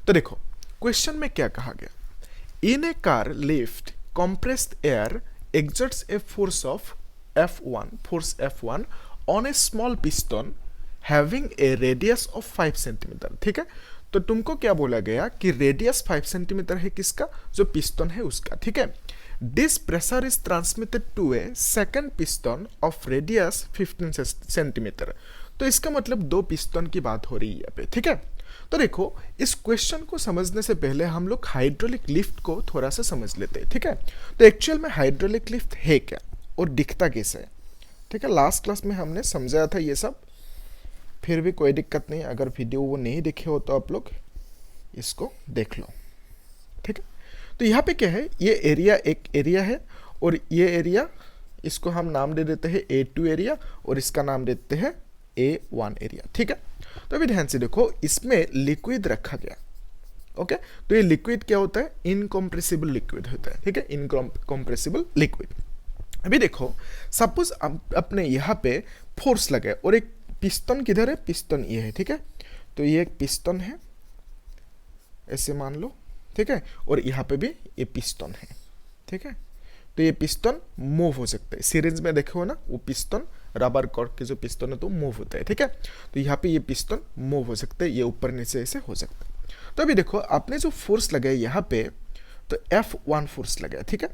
तो देखो क्वेश्चन में क्या कहा गया, in a car lift compressed air exerts a force of F1 on a small piston having a radius of 5 centimetre. ठीक है, तो तुमको क्या बोला गया कि रेडियस 5 सेंटीमीटर है किसका, जो पिस्टन है उसका। ठीक है, this pressure is transmitted to a second piston of radius 15 centimetre. तो इसका मतलब दो पिस्टन की बात हो रही है यहाँ पे। ठीक है, तो देखो इस क्वेश्चन को समझने से पहले हम लोग हाइड्रोलिक लिफ्ट को थोड़ा सा समझ लेते हैं। ठीक है, तो एक्चुअल में हाइड्रोलिक लिफ्ट है क्या और दिखता कैसे है। ठीक है, लास्ट क्लास में हमने समझाया था ये सब, फिर भी कोई दिक्कत नहीं, अगर वीडियो वो नहीं देखे हो तो आप लोग इसको देख लो। ठीक है, तो यहाँ पे क्या है, ये एरिया एक एरिया है और ये एरिया इसको हम नाम दे देते हैं A2 एरिया और इसका नाम देते हैं A1 एरिया। ठीक है, तो अभी ध्यान से देखो, इसमें लिक्विड रखा गया। ओके, तो ये लिक्विड क्या होता है, इनकम्प्रेसिबल लिक्विड होता है। ठीक है, इनकम्प्रेसिबल लिक्विड। अभी देखो सपोज अपने यहाँ पे फोर्स लगे और एक पिस्टन किधर है, पिस्टन ये है। ठीक है, तो ये एक पिस्टन है ऐसे मान लो। ठीक है, और यहाँ पे भी ये पिस्टन है। ठीक है, तो ये पिस्टन मूव हो सकता है, सीरीज में देखो ना वो पिस्टन रबर कॉर्क के जो पिस्टन है तो मूव होता है। ठीक है, तो यहाँ पे ये पिस्टन मूव हो सकता है, ये ऊपर नीचे ऐसे हो सकता है। तो अभी देखो आपने जो फोर्स लगाया यहाँ पे, तो F1 फोर्स लगाया। ठीक है,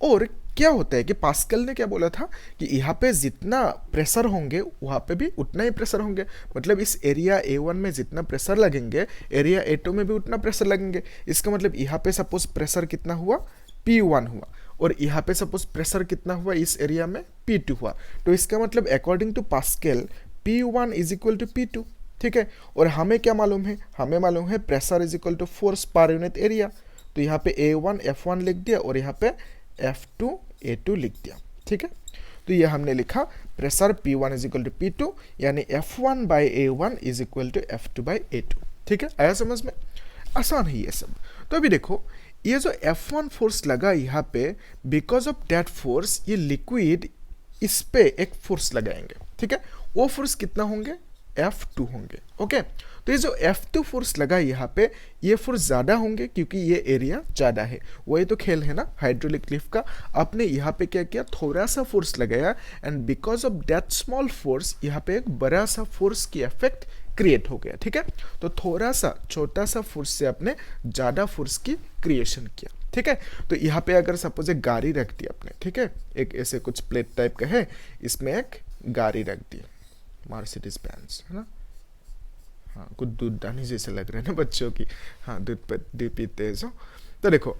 और क्या होता है कि पास्कल ने क्या बोला था कि यहाँ पे जितना प्रेशर होंगे वहाँ पे भी उतना ही प्रेशर होंगे, मतलब इस एरिया A1 में जितना प्रेशर लगेंगे एरिया A2 में भी उतना प्रेशर लगेंगे। इसका मतलब यहाँ पे सपोज प्रेशर कितना हुआ, P1 हुआ, और यहाँ पे सपोज प्रेशर कितना हुआ इस एरिया में, P2 हुआ। तो इसका मतलब according to Pascal P1 is equal to P2। ठीक है, और हमें क्या मालूम है, हमें मालूम है pressure is equal to force per unit area. तो यहाँ पे A1 F1 लिख दिया और यहाँ पे F2 A2 लिख दिया। ठीक है, तो ये हमने लिखा pressure P1 is equal to P2, यानी F1 by A1 is equal to F2 by A2। ठीक है, आया समझ में, आसान है ये सब। तो अभी देखो ये जो F1 फोर्स लगा यहाँ पे, बिकॉज ऑफ दैट फोर्स ये लिक्विड इस पे एक फोर्स लगाएंगे। ठीक है, वो फोर्स कितना होंगे, F2 होंगे। ओके, तो ये जो F2 फोर्स लगा यहाँ पे, ये फोर्स ज़्यादा होंगे क्योंकि ये एरिया ज़्यादा है। वही तो खेल है ना हाइड्रोलिक लिफ्ट का। आपने यहाँ पे क्या किया, थोड़ा सा फोर्स लगाया and because of that small force यहाँ पे एक बड़ा सा फोर्स की इफेक्ट क्रिएट हो गया। ठीक है, तो थोड़ा सा छोटा सा फोर्स से आपने ज़्यादा फोर्स की क्रिएशन किया। ठीक है, तो यहाँ पे अगर सपोज एक गाड़ी रख दी आपने, ठीक है, एक ऐसे कुछ प्लेट टाइप का है, इसमें एक गाड़ी रख दी, मर्सिडीज बेंज है ना। हाँ, कुछ दूध दानी जैसे लग रहे हैं ना बच्चों की। हाँ, दूध पीते हैं जो। तो देखो,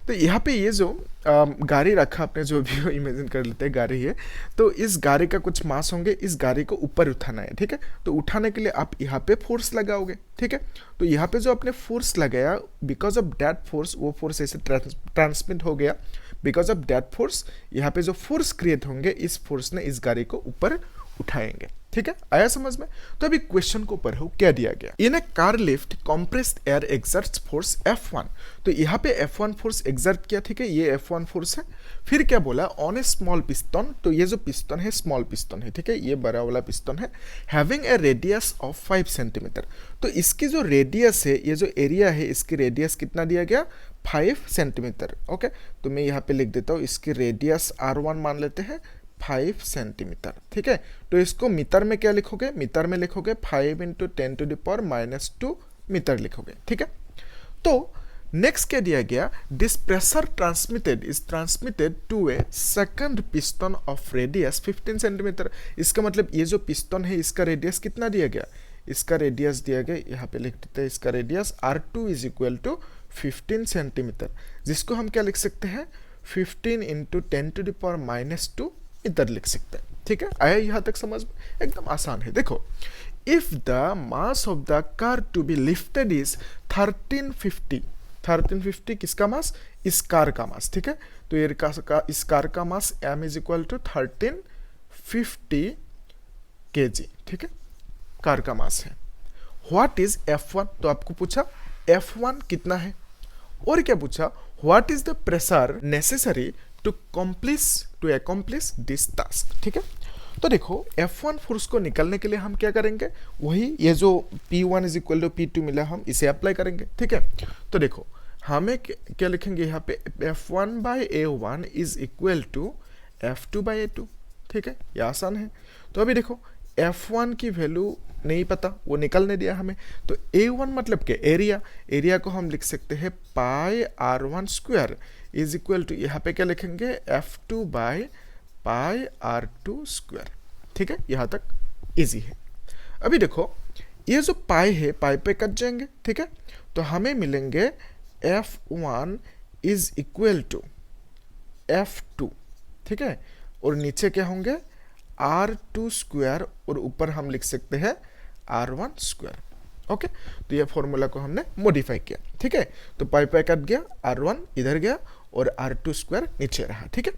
तो यहाँ पे ये जो गाड़ी रखा आपने, जो भी इमेजिन कर लेते हैं गाड़ी है, तो इस गाड़ी का कुछ मास होंगे, इस गाड़ी को ऊपर उठाना है। ठीक है, तो उठाने के लिए आप यहाँ पे फोर्स लगाओगे। ठीक है, तो यहाँ पे जो आपने फोर्स लगाया, बिकॉज ऑफ दैट फोर्स, वो फोर्स ऐसे ट्रांसमिट हो गया। बिकॉज ऑफ दैट फोर्स यहाँ पे जो फोर्स क्रिएट होंगे, इस फोर्स ने इस गाड़ी को ऊपर उठाएंगे। ठीक है, आया समझ में। तो अभी क्वेश्चन को पढ़ो क्या दिया गया, in a car lift compressed air exerts force F1। तो यहाँ पे F1 फोर्स एक्सर्ट किया। ठीक है, ये F1 फोर्स है। फिर क्या बोला, ऑन ए स्मॉल पिस्टन, तो ये जो पिस्टन है स्मॉल पिस्टन है। ठीक है, ये बड़ा वाला पिस्टन है, having a radius of 5 centimetre. तो इसकी जो रेडियस है, ये जो एरिया है, इसकी रेडियस कितना दिया गया, 5 सेंटीमीटर। ओके, तो मैं यहाँ पे लिख देता हूँ, इसकी रेडियस R1 मान लेते हैं 5 सेंटीमीटर। ठीक है, तो इसको मीटर में क्या लिखोगे, मीटर में लिखोगे 5 × 10⁻⁻² मीटर लिखोगे। ठीक है, तो नेक्स्ट क्या दिया गया, this pressure transmitted to a second piston of radius 15 centimetre. इसका मतलब ये जो पिस्टन है इसका रेडियस कितना दिया गया, इसका रेडियस दिया गया, यहाँ पे लिख देते हैं इसका radius R2 is equal to 15 centimetre, जिसको हम क्या लिख सकते हैं, 15 × 10⁻² इधर लिख सकते हैं। ठीक है, आया यहाँ तक समझ में, एकदम आसान है। देखो, if the mass of the car to be lifted is 1350 किसका मास, इस कार का मास। ठीक है, तो ये इस कार का mass m is equal to 1350 kg। ठीक है, कार का मास है। व्हाट इज F1, तो आपको पूछा F1 कितना है, और क्या पूछा, what is the pressure necessary to accomplish this task. ठीक है, तो देखो F1 फोर्स को निकालने के लिए हम क्या करेंगे, वही ये जो P1 is equal to P2 मिला हम इसे अप्लाई करेंगे, ठीक है। तो देखो हमें क्या लिखेंगे यहाँ पे, F1 by A1 is equal to F2 by A2, ठीक है, ये आसान है। तो अभी देखो F1 की वैल्यू नहीं पता, वो निकालने दिया हमें, तो A1 मतलब क्या, एरिया, एरिया को हम लिख सकते हैं pi R1 square is equal to, यहाँ पे क्या लिखेंगे, F2 by pi R2 square, ठीक है, यहाँ तक इजी है। अभी देखो ये जो पाई है पाई पे कट जाएंगे, ठीक है, तो हमें मिलेंगे F1 is equal to F2, ठीक है, और नीचे क्या होंगे R2 स्क्वायर और ऊपर हम लिख सकते हैं R1 स्क्वायर, ओके। तो ये फॉर्मूला को हमने मॉडिफाई किया, ठीक है। तो पाई पाई कट गया, R1 इधर गया और R2 स्क्वायर नीचे रहा, ठीक है।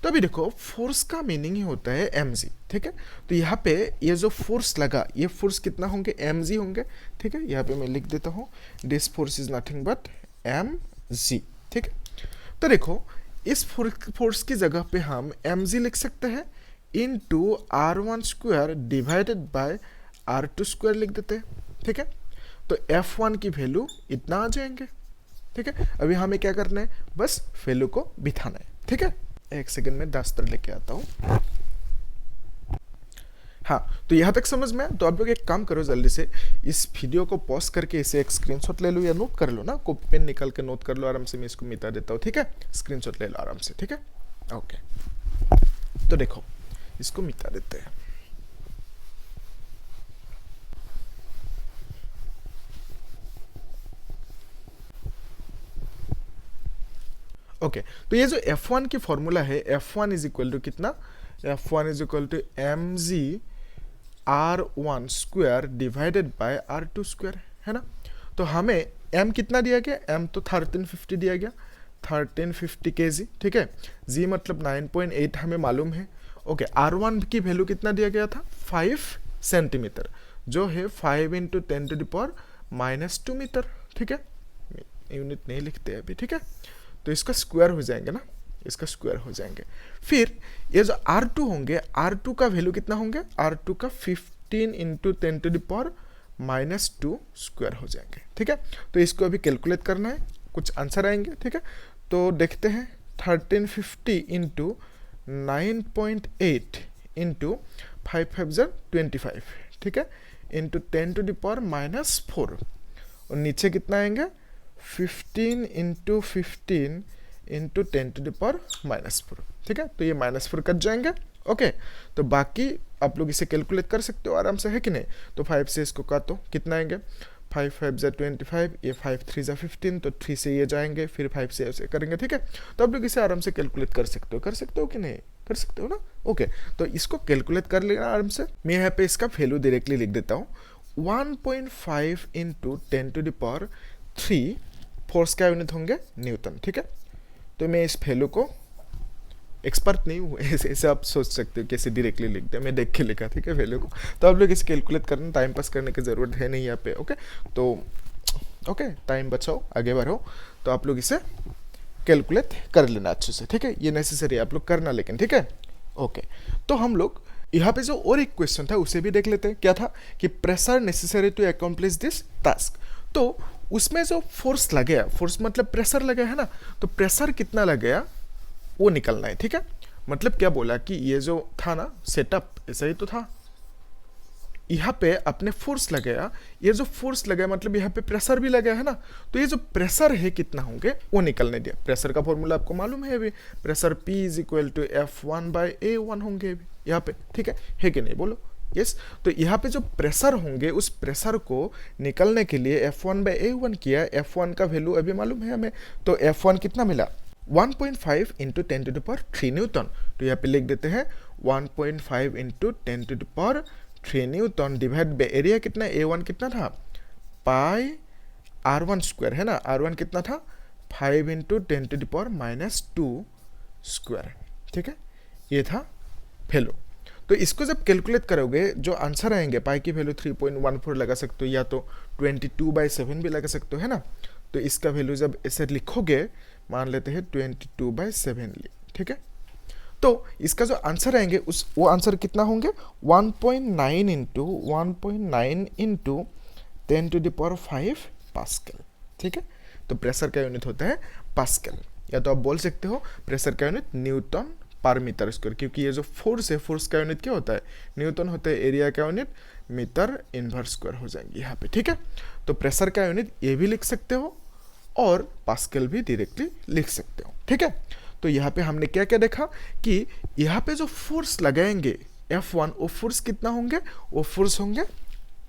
तो अभी देखो फोर्स का मीनिंग ही होता है mg, ठीक है। तो यहाँ पे ये जो फोर्स लगा, ये फोर्स कितना होंगे, mg होंगे, ठीक है। यहाँ पे मैं लिख देता हूँ this force is nothing but mg, ठीक है। तो देखो इस फोर्स की जगह पे हम mg लिख सकते हैं into R1 square divided by R2 square लिख देते हैं, ठीक है। तो F1 की वैल्यू इतना आ जाएंगे, ठीक है। अभी हमें क्या करना है, बस वैल्यू को बिठाना है, ठीक है। एक सेकंड में दास्तर लेके आता हूँ। हाँ, तो यहाँ तक समझ में। तो आप लोग एक काम करो, जल्दी से इस वीडियो को पॉज करके इसे एक स्क्रीनशॉट ले लो या नोट कर लो ना, कॉपी पेन निकाल के नोट कर लो आराम से, मैं इसको मिटा देता हूँ, ठीक है। स्क्रीनशॉट ले लो आराम से, ठीक है, ओके। तो देखो इसको मिटा देते हैं। ओके तो ये जो F1 की फॉर्मूला है, F1 इज इक्वल टू कितना, F1 is equal to mg R1 square divided by R2 square, है ना। तो हमें m कितना दिया गया, m तो 1350 दिया गया, 1350 kg, ठीक है। g मतलब 9.8 हमें मालूम है, ओके। R1 की वैल्यू कितना दिया गया था, 5 सेंटीमीटर, जो है 5 into 10 to the power -2 metre, ठीक है। यूनिट नहीं लिखते अभी, ठीक है। तो इसका स्क्वायर हो जाएंगे ना, इसका स्क्वायर हो जाएंगे। फिर ये जो R2 होंगे, R2 का वैल्यू कितना होंगे, R2 का 15 into 10 to the power -2 square हो जाएंगे, ठीक है। तो इसको अभी कैलकुलेट करना है, कुछ आंसर आएंगे, ठीक है। तो देखते हैं 1350 इंटू 9.8 इंटू 5 ठीक है, इंटू 10 टू द पावर -4, और नीचे कितना आएंगे 15 into 15 into 10 to the power -4, ठीक है। तो ये -4 कट जाएंगे, ओके। तो बाकी आप लोग इसे कैलकुलेट कर सकते हो आराम से, है कि नहीं। तो 5 से इसको काटो, कितना आएंगे, 5 5 ज़ा 25, ये 5 3 ज़ा 15, तो 3 से ये जाएंगे, फिर 5 से ऐसे करेंगे, ठीक है। तो आप लोग इसे आराम से कैलकुलेट कर सकते हो कि नहीं, कर सकते हो ना, ओके। तो इसको कैलकुलेट कर लेना आराम से। मैं यहाँ पे इसका वैल्यू डायरेक्टली लिख देता हूँ, 1.5 into 10 to the power 3 force का यूनिट होंगे न्यूटन, ठीक है। तो मैं इस वैल्यू को, एक्सपर्ट नहीं हूँ ऐसे आप सोच सकते हो कैसे डायरेक्टली लिख दे, मैं देख के लिखा, ठीक है, वैल्यू को। तो आप लोग इसे कैलकुलेट करना, टाइम पास करने की ज़रूरत है नहीं यहाँ पे, ओके। तो ओके, टाइम बचाओ, आगे बढ़ो। तो आप लोग इसे कैलकुलेट कर लेना अच्छे से, ठीक है। ये नेसेसरी आप लोग करना लेकिन, ठीक है, ओके। तो हम लोग यहाँ पे जो और एक क्वेश्चन था उसे भी देख लेते हैं। क्या था कि pressure necessary to accomplish this task. तो उसमें जो फोर्स लगेगा, फोर्स मतलब प्रेशर लगा है ना, तो प्रेशर कितना लगेगा वो निकलना है, ठीक है। मतलब क्या बोला कि ये जो था ना सेटअप, ऐसा ही तो था, यहाँ पे अपने फोर्स लगेगा, ये जो फोर्स लगा मतलब यहाँ पे प्रेशर भी लगा है ना, तो ये जो प्रेशर है कितना होंगे वो निकलने दिया। प्रेशर का फॉर्मूला आपको मालूम है अभी, pressure P is equal to F1/A1 होंगे अभी यहाँ पे, ठीक है कि नहीं, बोलो यस। तो यहाँ पे जो प्रेशर होंगे उस प्रेशर को निकलने के लिए F1/A1 किया, F1 का वैल्यू अभी मालूम है हमें, तो F1 कितना मिला 1.5 into 10 to the power 3 newton. तो यहाँ पे लिख देते हैं 1.5 into 10 to the power 3 newton divide by area कितना, A1 कितना था पाई R1 स्क्वायर, है ना। R1 कितना था 5 into 10 to the power -2 square, ठीक है। ये था वैल्यू। तो इसको जब कैलकुलेट करोगे जो आंसर आएंगे, पाई की वैल्यू 3.14 लगा सकते हो, या तो 22/7 भी लगा सकते हो, है ना। तो इसका वैल्यू जब ऐसे लिखोगे, मान लेते हैं 22/7 लिए, ठीक है। तो इसका जो आंसर आएंगे वो आंसर कितना होंगे 1.9 इंटू 10⁵ पास्कल। ठीक है, तो प्रेशर का यूनिट होता है पास्कल, या तो आप बोल सकते हो प्रेशर का यूनिट न्यूटन पर मीटर स्क्वायर, क्योंकि ये जो फोर्स है फोर्स का यूनिट क्या होता है न्यूटन होता है, एरिया का यूनिट मीटर इनवर्स स्क्वायर हो जाएंगे यहाँ पे। ठीक है, तो प्रेशर का यूनिट ये भी लिख सकते हो और पास्कल भी डायरेक्टली लिख सकते हो। ठीक है, तो यहाँ पे हमने क्या क्या देखा कि यहाँ पे जो फोर्स लगाएंगे F1 वो फोर्स कितना होंगे, वो फोर्स होंगे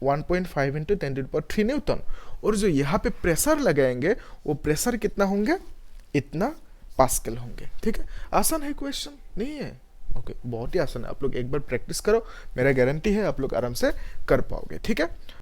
1.5 इंटू 10⁻³ न्यूटन, और जो यहाँ पे प्रेशर लगाएंगे वो प्रेशर कितना होंगे, इतना पास्कल होंगे। ठीक है, आसान है क्वेश्चन नहीं है? ओके, बहुत ही आसान है, आप लोग एक बार प्रैक्टिस करो, मेरा गारंटी है आप लोग आराम से कर पाओगे। ठीक है।